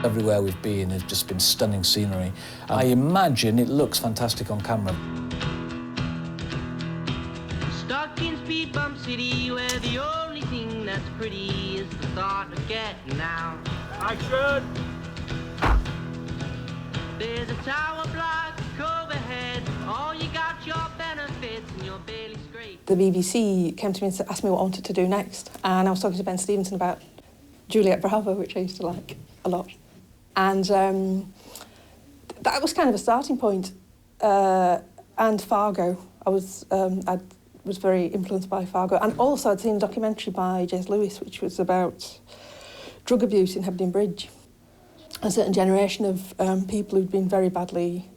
Everywhere we've been has just been stunning scenery. I imagine it looks fantastic on camera. Stuck in speed bump city where the only thing that's pretty is the thought of getting out. Action! There's a tower block overhead. All you got your benefits and you're barely straight. The BBC came to me and asked me what I wanted to do next, and I was talking to Ben Stevenson about Juliet Bravo, which I used to like a lot. And that was kind of a starting point. And Fargo. I was very influenced by Fargo. And also I'd seen a documentary by Jez Lewis, which was about drug abuse in Hebden Bridge. A certain generation of people who'd been very badly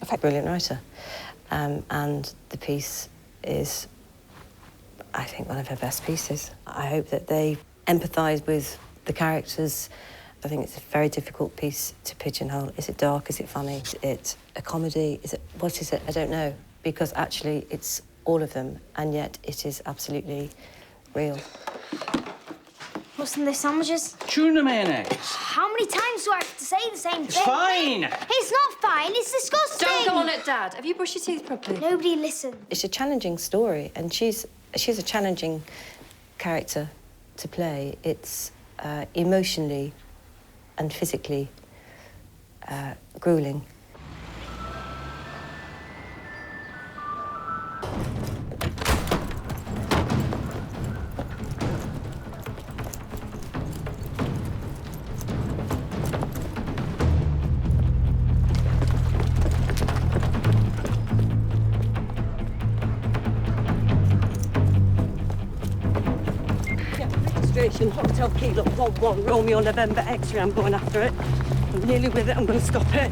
affected. Brilliant writer. And the piece is, I think, one of her best pieces. I hope that they empathise with the characters. I think it's a very difficult piece to pigeonhole. Is it dark? Is it funny? Is it a comedy? What is it? I don't know. Because actually it's all of them, and yet it is absolutely real. What's in the sandwiches? Tuna mayonnaise. How many times do I have to say the same thing? It's fine. It's not fine. It's disgusting. Don't go on it, Dad. Have you brushed your teeth properly? Nobody listens. It's a challenging story, and she's a challenging character to play. It's emotionally and physically gruelling. Hotel Kilo 11 Romeo November X-ray. I'm going after it. I'm nearly with it. I'm going to stop it.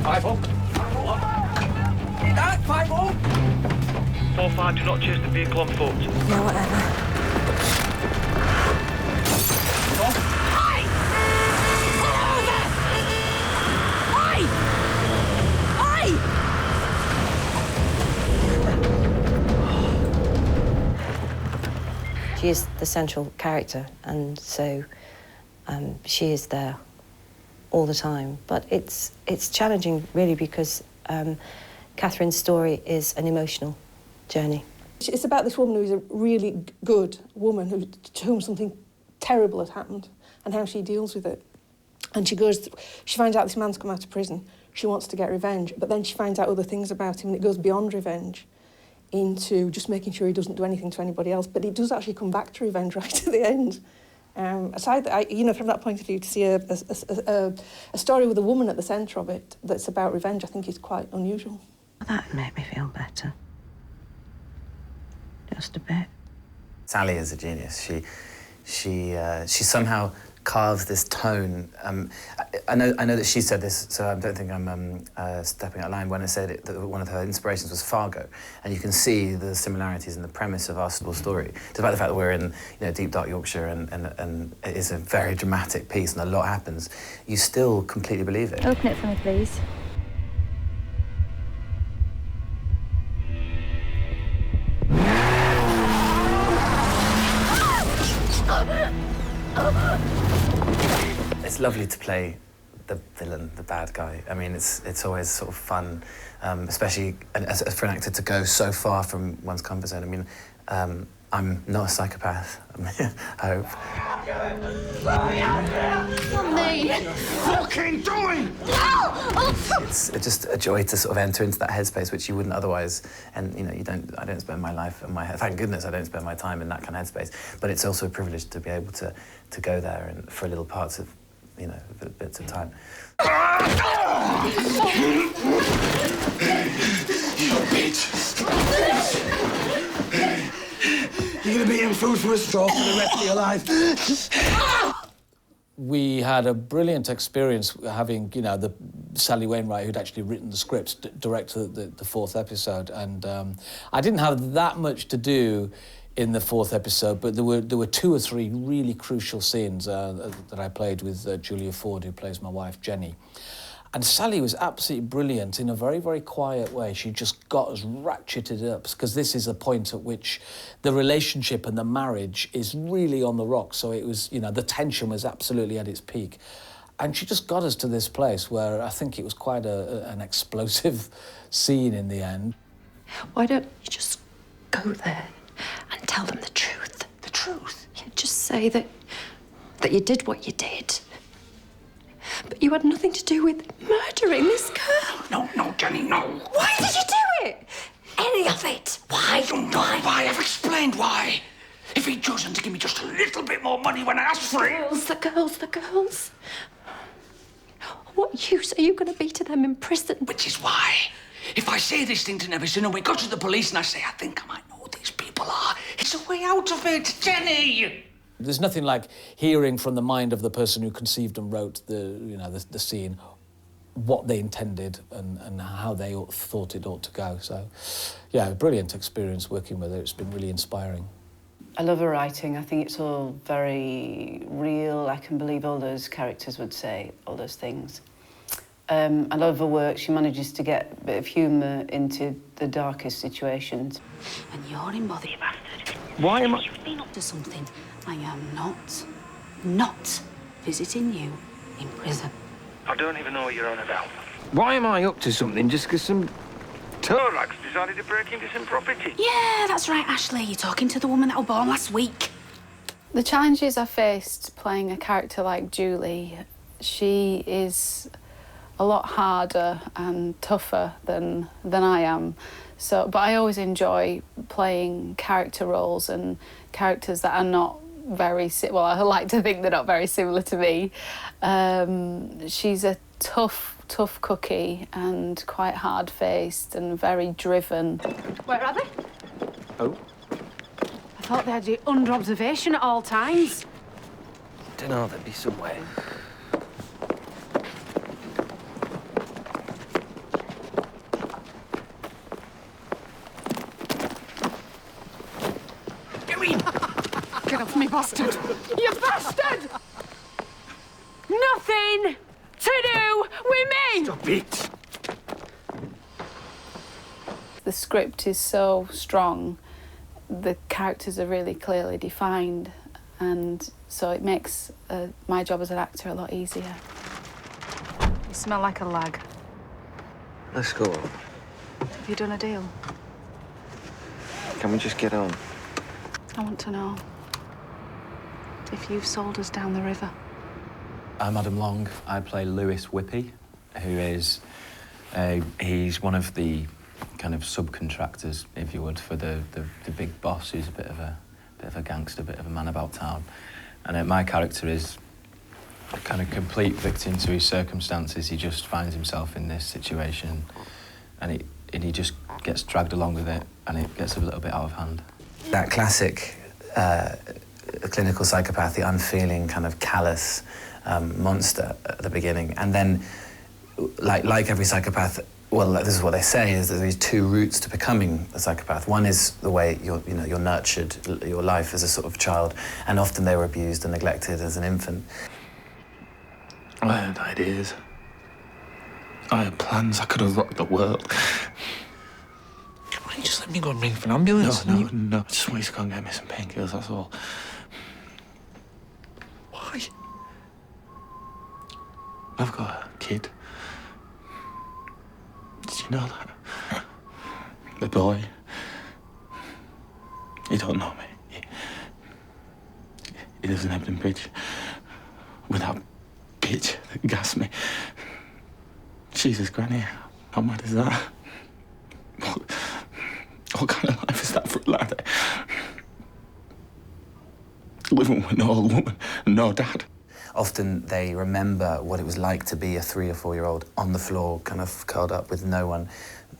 5-0. 5-0. 4-5, do not chase the vehicle on foot. Yeah, whatever. She is the central character, and so she is there all the time. But it's challenging, really, because Catherine's story is an emotional journey. It's about this woman who's a really good woman to whom something terrible had happened and how she deals with it. And she finds out this man's come out of prison. She wants to get revenge, but then she finds out other things about him, and it goes beyond revenge into just making sure he doesn't do anything to anybody else. But it does actually come back to revenge right at the end. From that point of view, to see a story with a woman at the centre of it that's about revenge, I think is quite unusual. That made me feel better. Just a bit. Sally is a genius. She somehow carves this tone. I know that she said this, so I don't think I'm stepping out of line when I said that one of her inspirations was Fargo, and you can see the similarities in the premise of Our Small Story, despite the fact that we're in deep dark Yorkshire and it is a very dramatic piece and a lot happens. You still completely believe it. Open it for me, please. It's lovely to play the villain, the bad guy. I mean, it's always sort of fun, especially for an actor to go so far from one's comfort zone. I mean, I'm not a psychopath, I hope. Not me. Fucking doing! It's just a joy to sort of enter into that headspace, which you wouldn't otherwise. And I don't spend my life and thank goodness I don't spend my time in that kind of headspace. But it's also a privilege to be able to go there and for little parts of, bits of time. You bitch! You're gonna be eating food from a straw for the rest of your life. We had a brilliant experience having, the Sally Wainwright, who'd actually written the scripts, direct the fourth episode, and I didn't have that much to do in the fourth episode, but there were 2 or 3 really crucial scenes that I played with Julia Ford, who plays my wife Jenny, And Sally was absolutely brilliant in a very, very quiet way. She just got us ratcheted up, because this is a point at which the relationship and the marriage is really on the rocks. So it was, you know, the tension was absolutely at its peak. And she just got us to this place where I think it was quite an explosive scene in the end. Why don't you just go there and tell them the truth? The truth? Yeah, just say that you did what you did. But you had nothing to do with murdering this girl. No, Jenny, no. Why did you do it? Any of it? Why? I don't know why. I've explained why. If he'd chosen to give me just a little bit more money when I asked for it. The girls. What use are you going to be to them in prison? Which is why, if I say this thing to Nevison and we go to the police and I say, I think I might know who these people are, it's a way out of it, Jenny! There's nothing like hearing from the mind of the person who conceived and wrote the scene what they intended and how they thought it ought to go. So, yeah, a brilliant experience working with her. It's been really inspiring. I love her writing. I think it's all very real. I can believe all those characters would say all those things. I love her work. She manages to get a bit of humour into the darkest situations. And you're in bother, you bastard. Why am I... You've been up to something. I am not visiting you in prison. I don't even know what you're on about. Why am I up to something just because some toe-rags decided to break into some property? Yeah, that's right, Ashley. You're talking to the woman that was born last week. The challenges I faced playing a character like Julie, she is a lot harder and tougher than I am. So, but I always enjoy playing character roles and characters that are not very... Well, I like to think they're not very similar to me. She's a tough cookie and quite hard-faced and very driven. Where are they? Oh? I thought they had you under observation at all times. Don't know, they'd be somewhere. Get off me, bastard! You bastard! Nothing to do with me! Stop it! The script is so strong, the characters are really clearly defined, and so it makes my job as an actor a lot easier. You smell like a lag. Let's go. Have you done a deal? Can we just get on? I want to know if you've sold us down the river. I'm Adam Long. I play Lewis Whippy, who is he's one of the kind of subcontractors, if you would, for the big boss, who's a bit of a gangster, a bit of a man about town. And my character is a kind of complete victim to his circumstances. He just finds himself in this situation, and he just gets dragged along with it, and it gets a little bit out of hand. That classic clinical psychopath, the unfeeling, kind of callous monster at the beginning. And then, like every psychopath, well, this is what they say, is that there's two routes to becoming a psychopath. One is the way you're nurtured, your life as a sort of child, and often they were abused and neglected as an infant. I had ideas. I had plans. I could have rocked the world. Why don't you just let me go and ring for an ambulance? No. I just want you to go and get me some painkillers, that's all. Why? I've got a kid. Did you know that? The boy. He don't know me. He lives in Hebden Bridge. With that bitch that gassed me. She's his granny. How mad is that? What kind of life is that for a lad? Living with no old woman and no dad. Often they remember what it was like to be a 3 or 4 year old on the floor, kind of curled up with no one,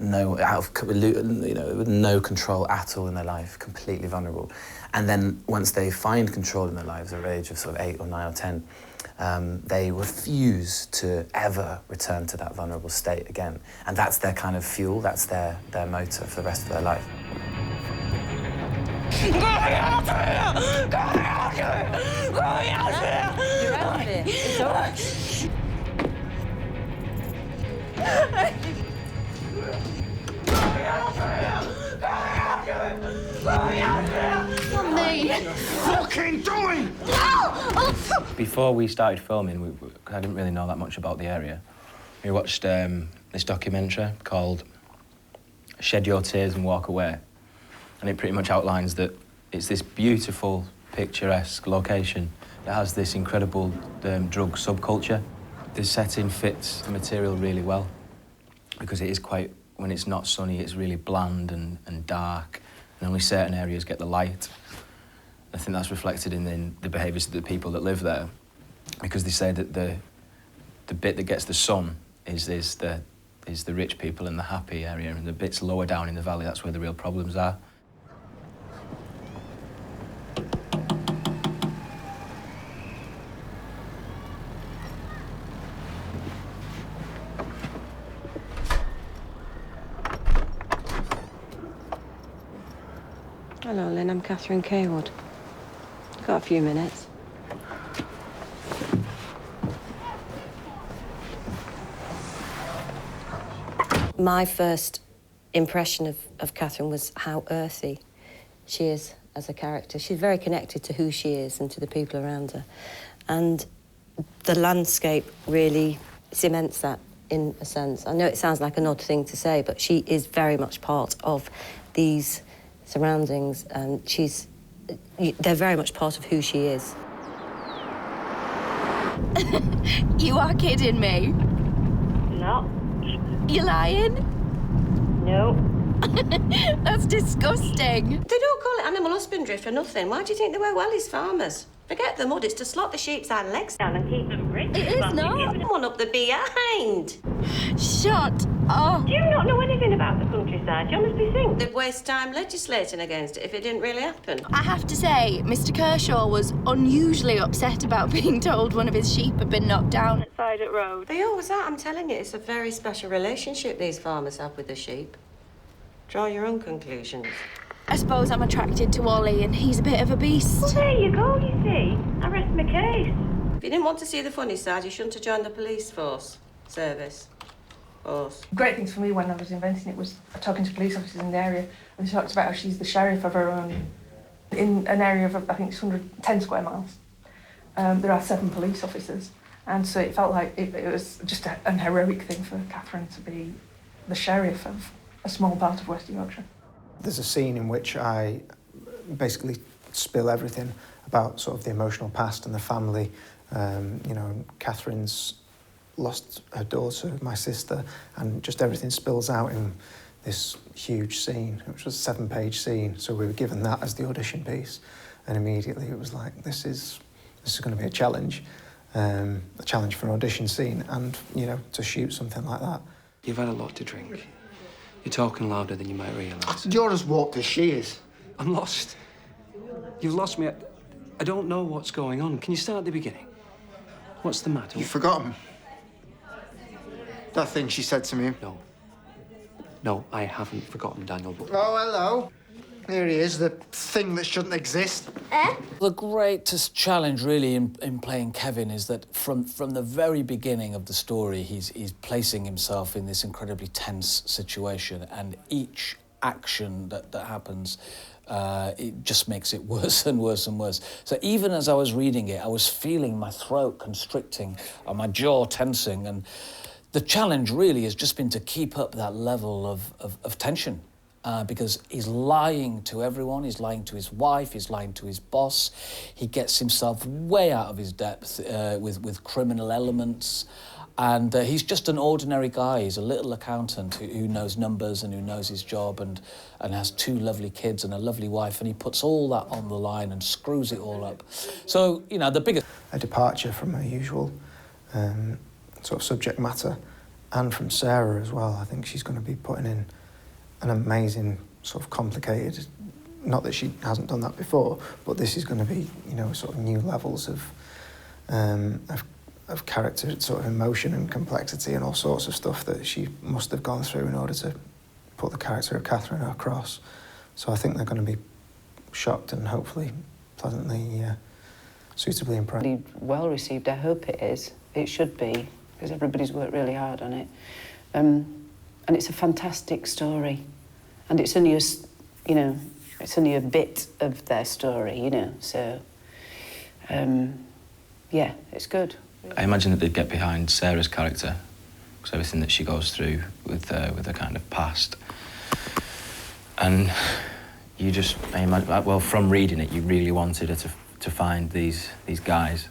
with no control at all in their life, completely vulnerable. And then once they find control in their lives at the age of sort of 8 or 9 or 10, they refuse to ever return to that vulnerable state again. And that's their kind of fuel, that's their motor for the rest of their life. Get out here! Get out here! Get out here! You're out of it. It's all right. going! No! Before we started filming, I didn't really know that much about the area. We watched this documentary called Shed Your Tears and Walk Away, and it pretty much outlines that it's this beautiful, picturesque location that has this incredible drug subculture. The setting fits the material really well because it is quite, when it's not sunny, it's really bland and dark, and only certain areas get the light. I think that's reflected in the behaviours of the people that live there, because they say that the bit that gets the sun is the rich people in the happy area, and the bits lower down in the valley, that's where the real problems are. Hello, Lyn. I'm Catherine Cawood. Got a few minutes. My first impression of Catherine was how earthy she is as a character. She's very connected to who she is and to the people around her. And the landscape really cements that in a sense. I know it sounds like an odd thing to say, but she is very much part of these surroundings, and they're very much part of who she is. You are kidding me. No. You're lying? No. That's disgusting. They don't call it animal husbandry for nothing. Why do you think they wear wellies, farmers? Forget the mud, it's to slot the sheep's hind legs down and keep them rich. It is not. One up the behind. Shut up. Do you not know anything about the countryside? Do you honestly think? They'd waste time legislating against it if it didn't really happen. I have to say, Mr. Kershaw was unusually upset about being told one of his sheep had been knocked down at Sidet Road. They always are, I'm telling you. It's a very special relationship these farmers have with the sheep. Draw your own conclusions. I suppose I'm attracted to Ollie and he's a bit of a beast. Well, there you go, you see. I rest my case. If you didn't want to see the funny side, you shouldn't have joined the police force. Service. Force. Great things for me when I was inventing it was talking to police officers in the area, and they talked about how she's the sheriff of her in an area of, I think it's 110 square miles. There are 7 police officers, and so it felt like it was just an heroic thing for Catherine to be the sheriff of a small part of West Yorkshire. There's a scene in which I basically spill everything about sort of the emotional past and the family. You know, Catherine's lost her daughter, my sister, and just everything spills out in this huge scene, which was a 7-page scene. So we were given that as the audition piece, and immediately it was like, this is going to be a challenge for an audition scene, and you know, to shoot something like that. You've had a lot to drink. You're talking louder than you might realise. You're as warped as she is. I'm lost. You've lost me. I don't know what's going on. Can you start at the beginning? What's the matter? You've forgotten. That thing she said to me. No. No, I haven't forgotten, Daniel. But... Oh, hello. Here he is, the thing that shouldn't exist. The greatest challenge, really, in playing Kevin is that from the very beginning of the story, he's placing himself in this incredibly tense situation, and each action that happens, it just makes it worse and worse and worse. So even as I was reading it, I was feeling my throat constricting and my jaw tensing, and the challenge really has just been to keep up that level of tension. Because he's lying to everyone, he's lying to his wife, he's lying to his boss. He gets himself way out of his depth with criminal elements. And he's just an ordinary guy. He's a little accountant who knows numbers and who knows his job and has 2 lovely kids and a lovely wife, and he puts all that on the line and screws it all up. So, you know, the biggest... A departure from her usual sort of subject matter, and from Sarah as well. I think she's going to be putting in an amazing, sort of complicated, not that she hasn't done that before, but this is going to be, you know, sort of new levels of character, sort of emotion and complexity and all sorts of stuff that she must have gone through in order to put the character of Catherine across. So I think they're going to be shocked and hopefully pleasantly, suitably impressed. Really well received, I hope it is. It should be, because everybody's worked really hard on it. And it's a fantastic story. And it's only it's only a bit of their story, you know, so Yeah, it's good. I imagine that they'd get behind Sarah's character, because everything that she goes through with her kind of past. And you just, I imagine, well, from reading it, you really wanted her to find these guys.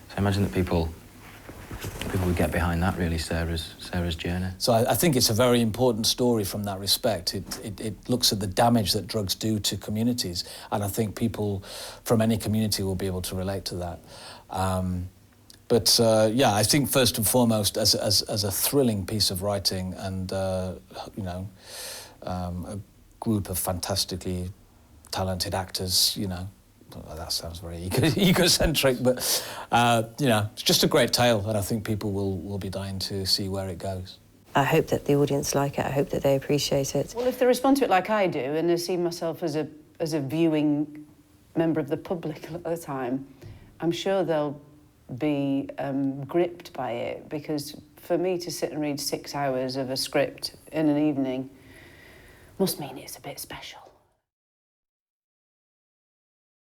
So I imagine that people would get behind that, really, Sarah's journey. So I think it's a very important story from that respect. It looks at the damage that drugs do to communities, and I think people from any community will be able to relate to that. Yeah, I think first and foremost, as a thrilling piece of writing, and you know, a group of fantastically talented actors, you know. That sounds very egocentric, but you know, it's just a great tale, and I think people will be dying to see where it goes. I hope that the audience like it. I hope that they appreciate it. Well, if they respond to it like I do, and I see myself as a viewing member of the public at the time, I'm sure they'll be gripped by it, because for me to sit and read 6 hours of a script in an evening must mean it's a bit special.